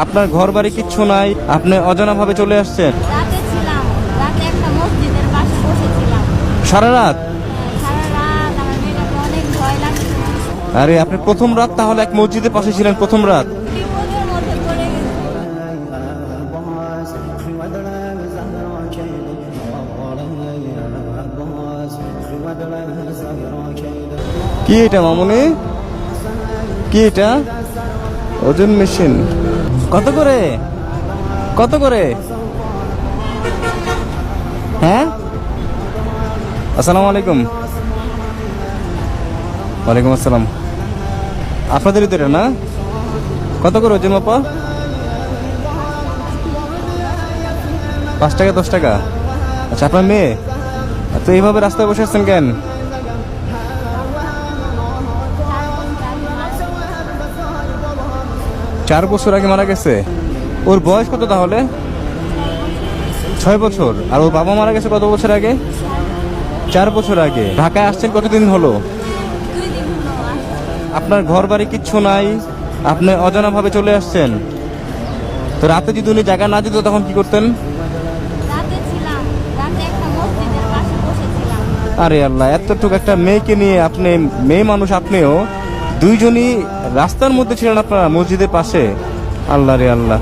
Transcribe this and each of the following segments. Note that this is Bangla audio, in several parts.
আপনার ঘর বাড়ি কিচ্ছু নাই, আপনি অজানা ভাবে চলে আসছেন? রাতে ছিলাম, রাতে একটা মসজিদের পাশে বসেছিলাম। সারা রাত? সারা রাত আমার মেয়েটাকে অনেক ভয় লাগছিল। আরে আপনি প্রথম রাত তাহলে এক মসজিদের পাশে ছিলেন প্রথম রাত? বিপদের মধ্যে পড়ে গেছি। কি এটা মামুনি? কি এটা? ওজন মেশিন। কত করে? কত করে? হ্যাঁ, আসসালামু আলাইকুম। ওয়ালাইকুম আসসালাম। আপনাদেরই তো এটা না? কত করে ওজন মাপা? 5 টাকা 10 টাকা? আচ্ছা, আপনার মেয়ে তো এইভাবে রাস্তায় বসে আছেন কেন? 4 বছর আগে মারা গেছে? ওর বয়স কত তাহলে? 6 বছর। আর ওর বাবা মারা গেছে কত বছর আগে? 4 বছর আগে। ঢাকায় আসছেন কতদিন হলো? 2 দিন হলো আসছি। আপনার ঘর বাড়ি কিচ্ছু নাই, আপনি অজানা ভাবে চলে আসছেন। তো রাতে যদি উনি জায়গা না দিত তখন কি করতেন? রাতে ছিলাম, রাতে একটা মসজিদের পাশে বসেছিলাম। আরে আল্লাহ, এতটুকু একটা মেয়েকে নিয়ে আপনি, মেয়ে মানুষ আপনিও, দুইজনই রাস্তার মধ্যে ছিলেন আপনারা মসজিদের পাশে। আল্লাহ রে আল্লাহ,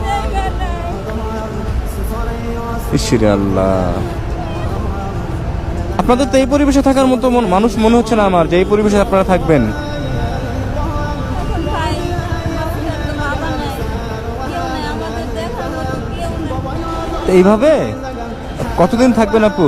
ইসরে আল্লাহ। আপনাদের তো এই পরিবেশে থাকার মতো মানুষ মনে হচ্ছে না আমার, যে এই পরিবেশে আপনারা থাকবেন। এখন ভাই, আমাদের তো বাবা নাই, কেউ নাই, আমাদের দেখার মতো কেউ নাই। তো এইভাবে কতদিন থাকবেন আপু?